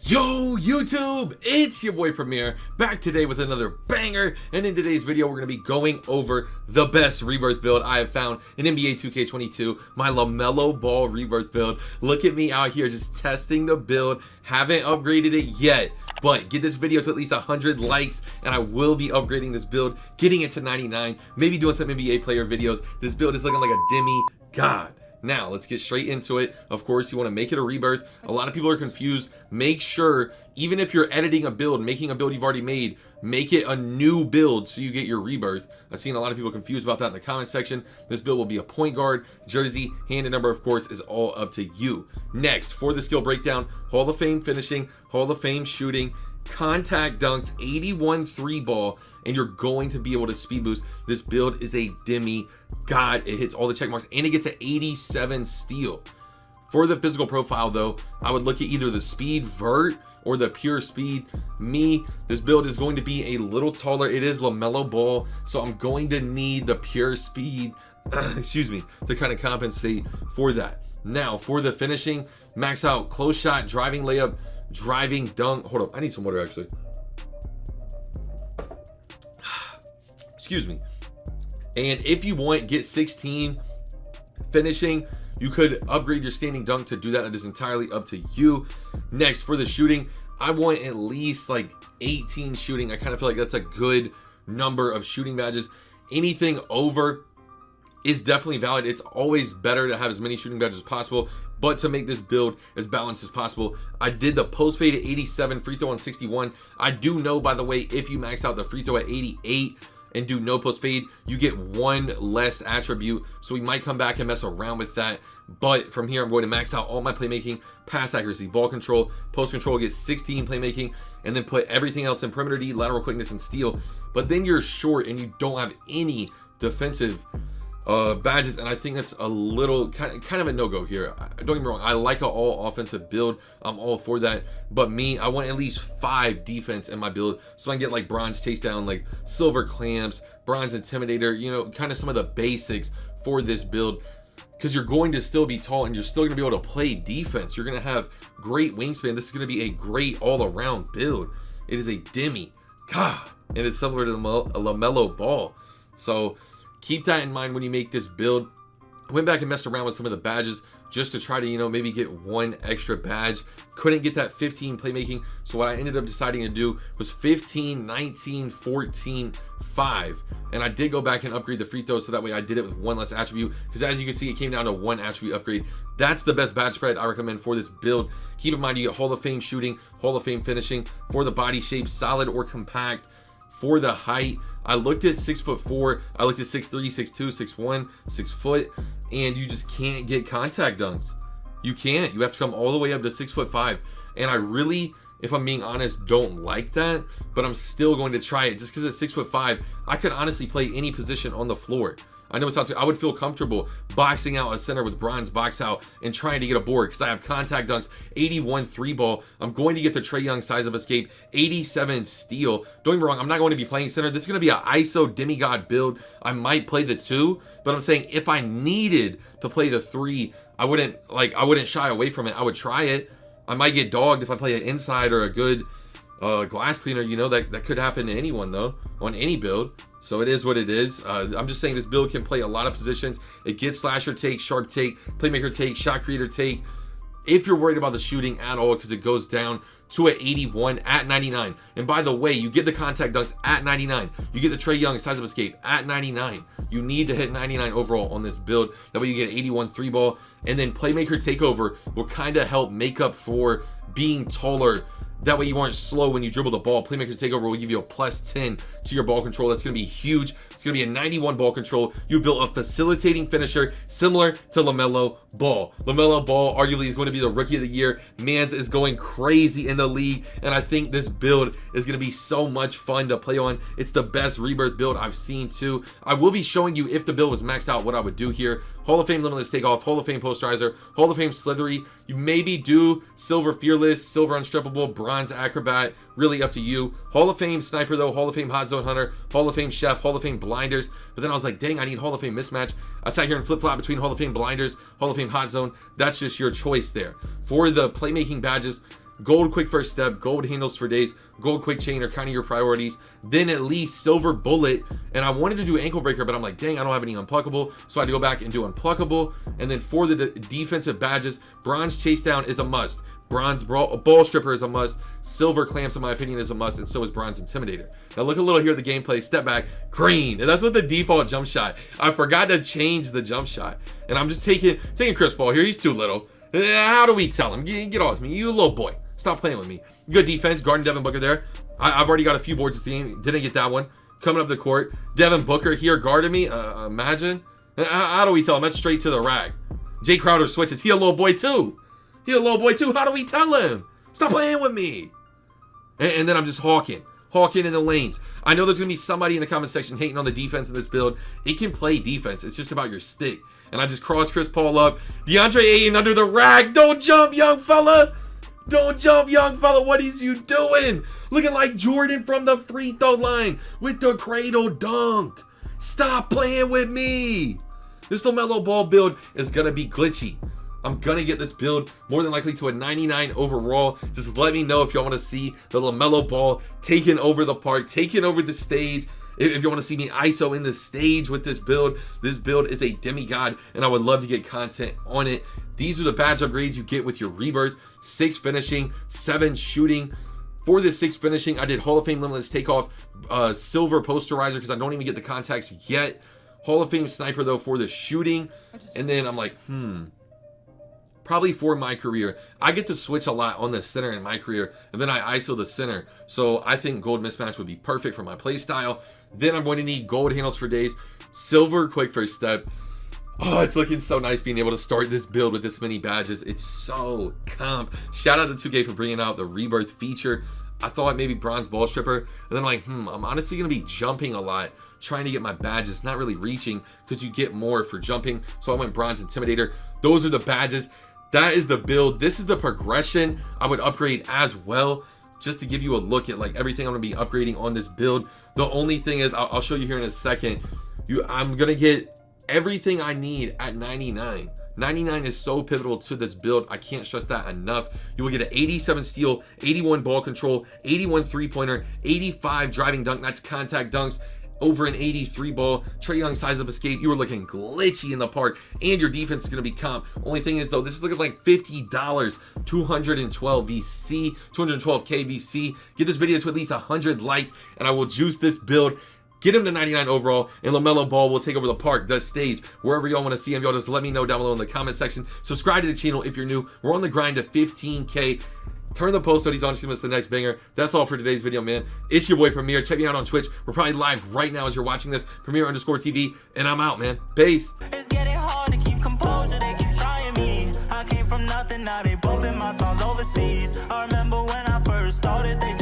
Yo YouTube, it's your boy Premier, back today with another banger, and in today's video we're going to be going over the best Rebirth build I have found in NBA 2K22, my LaMelo Ball Rebirth build. Look at me out here just testing the build, haven't upgraded it yet, but get this video to at least 100 likes and I will be upgrading this build, getting it to 99, maybe doing some NBA player videos. This build is looking like a demigod. Now, let's get straight into it. Of course, you want to make it a rebirth. A lot of people are confused. Make sure, even if you're editing a build, making a build you've already made, make it a new build so you get your rebirth. I've seen a lot of people confused about that in the comment section. This build will be a point guard, jersey, hand and number, of course, is all up to you. Next, for the skill breakdown, Hall of Fame finishing, Hall of Fame shooting, contact dunks, 81 3 ball, and you're going to be able to speed boost. This build is a demigod. It hits all the check marks and it gets an 87 steal. For the physical profile though, I would look at either the speed vert or the pure speed. This build is going to be a little taller. It is LaMelo Ball, so I'm going to need the pure speed excuse me, to kind of compensate for that. Now for the finishing, max out close shot, driving layup, driving dunk. Hold up, I need some water actually. Excuse me. And if you want, get 16 finishing. You could upgrade your standing dunk to do that. That is entirely up to you. Next, for the shooting, I want at least like 18 shooting. I kind of feel like that's a good number of shooting badges. Anything over is definitely valid. It's always better to have as many shooting badges as possible, but to make this build as balanced as possible, I did the post fade at 87, free throw on 61. I do know, by the way, if you max out the free throw at 88 and do no post fade, you get one less attribute, so we might come back and mess around with that. But from here, I'm going to max out all my playmaking, pass accuracy, ball control, post control, get 16 playmaking, and then put everything else in perimeter D, lateral quickness, and steal. But then you're short and you don't have any defensive badges, and I think that's a little kind of a no-go here. Don't get me wrong, I like an all offensive build, I'm all for that, but I want at least 5 defense in my build so I can get like bronze chase down, like silver clamps, bronze intimidator, you know, kind of some of the basics for this build, because you're going to still be tall and you're still going to be able to play defense. You're going to have great wingspan. This is going to be a great all-around build. It is a demigod, and it's similar to the LaMelo Ball, so keep that in mind when you make this build. I went back and messed around with some of the badges just to try to, you know, maybe get one extra badge. Couldn't get that 15 playmaking, so what I ended up deciding to do was 15, 19, 14, 5. And I did go back and upgrade the free throws, so that way I did it with one less attribute, because as you can see, it came down to one attribute upgrade. That's the best badge spread I recommend for this build. Keep in mind, you get Hall of Fame shooting, Hall of Fame finishing. For the body shape, solid or compact. For the height, I looked at 6'4", I looked at 6'3", 6'2", 6'1", 6 foot, and you just can't get contact dunks. You can't. You have to come all the way up to 6'5", and I really, if I'm being honest, don't like that, but I'm still going to try it just because at 6'5", I could honestly play any position on the floor. I know it's not too, I would feel comfortable boxing out a center with bronze box out and trying to get a board because I have contact dunks, 81 3 ball. I'm going to get the Trae Young size of escape, 87 steal. Don't get me wrong, I'm not going to be playing center. This is going to be an ISO demigod build. I might play the 2, but I'm saying if I needed to play the 3, I wouldn't shy away from it. I would try it. I might get dogged if I play an inside or a good glass cleaner. You know, that could happen to anyone though, on any build. So it is what it is. I'm just saying this build can play a lot of positions. It gets slasher take, shark take, playmaker take, shot creator take. If you're worried about the shooting at all, because it goes down to an 81 at 99. And by the way, you get the contact dunks at 99. You get the Trae Young size of escape at 99. You need to hit 99 overall on this build. That way you get an 81 3 ball. And then playmaker takeover will kind of help make up for being taller. That way you aren't slow when you dribble the ball. Playmaker takeover will give you a +10 to your ball control. That's going to be huge. It's going to be a 91 ball control. You built a facilitating finisher similar to LaMelo Ball. LaMelo Ball arguably is going to be the rookie of the year. Mans is going crazy in the league, and I think this build is going to be so much fun to play on. It's the best Rebirth build I've seen too. I will be showing you, if the build was maxed out, what I would do here. Hall of Fame Limitless Takeoff, Hall of Fame Posterizer, Hall of Fame Slithery. You maybe do Silver Fearless, Silver Unstrippable, Bronze Acrobat, really up to you. Hall of Fame Sniper though, Hall of Fame Hot Zone Hunter, Hall of Fame Chef, Hall of Fame Blinders. But then I was like, dang, I need Hall of Fame Mismatch. I sat here and flip-flop between Hall of Fame Blinders, Hall of Fame Hot Zone. That's just your choice there. For the playmaking badges, gold quick first step, gold handles for days, gold quick chain are kind of your priorities, then at least silver bullet. And I wanted to do ankle breaker, but I'm like, dang, I don't have any unpluckable, so I had to go back and do unpluckable. And then for the defensive badges, bronze chase down is a must, bronze ball stripper is a must, silver clamps in my opinion is a must, and so is bronze intimidator. Now look a little here at the gameplay, step back, green, and that's what the default jump shot. I forgot to change the jump shot, and I'm just taking Chris Paul here. He's too little. How do we tell him? Get off me, you little boy. Stop playing with me. Good defense, guarding Devin Booker there. I've already got a few boards this game. Didn't get that one. Coming up the court, Devin Booker here guarding me. Imagine. How do we tell him? That's straight to the rack. Jay Crowder switches. He a little boy too. How do we tell him? Stop playing with me. And then I'm just hawking in the lanes. I know there's gonna be somebody in the comment section hating on the defense in this build. It can play defense. It's just about your stick. And I just cross Chris Paul up. DeAndre Ayton under the rack. Don't jump, young fella. Don't jump, young fella. What is you doing? Looking like Jordan from the free throw line with the cradle dunk. Stop playing with me. This LaMelo Ball build is gonna be glitchy. I'm gonna get this build more than likely to a 99 overall. Just let me know if y'all want to see the LaMelo Ball taking over the park, taking over the stage. If you want to see me ISO in the stage with this build is a demigod, and I would love to get content on it. These are the badge upgrades you get with your Rebirth. 6 finishing, 7 shooting. For this 6 finishing, I did Hall of Fame Limitless Takeoff, silver posterizer because I don't even get the contacts yet. Hall of Fame sniper though for the shooting. And then I'm like, probably for my career, I get to switch a lot on the center in my career, and then I ISO the center. So I think gold mismatch would be perfect for my play style. Then I'm going to need gold handles for days, silver quick first step. Oh, it's looking so nice being able to start this build with this many badges. It's so comp. Shout out to 2K for bringing out the Rebirth feature. I thought maybe bronze ball stripper, and then I'm like, I'm honestly gonna be jumping a lot, trying to get my badges, not really reaching because you get more for jumping. So I went bronze intimidator. Those are the badges. That is the build. This is the progression I would upgrade as well, just to give you a look at like everything I'm gonna be upgrading on this build. The only thing is, I'll show you here in a second, I'm gonna get everything I need at 99. 99 is so pivotal to this build. I can't stress that enough. You will get an 87 steal, 81 ball control, 81 three-pointer, 85 driving dunk, that's contact dunks, over an 83 ball, Trae Young size up escape. You are looking glitchy in the park, and your defense is going to be comp. Only thing is though, this is looking like $50, 212 VC, 212k VC. Get this video to at least 100 likes, and I will juice this build. Get him to 99 overall, and LaMelo Ball will take over the park, the stage, wherever y'all want to see him. Y'all just let me know down below in the comment section. Subscribe to the channel if you're new. We're on the grind to 15k. Turn the post notifications on to see what's the next banger. That's all for today's video, man. It's your boy Premier. Check me out on Twitch. We're probably live right now as you're watching this. Premier_TV, and I'm out, man. Peace. It's getting hard to keep composure. They keep trying me. I came from nothing, now they bumping my songs overseas. I remember when I first started, they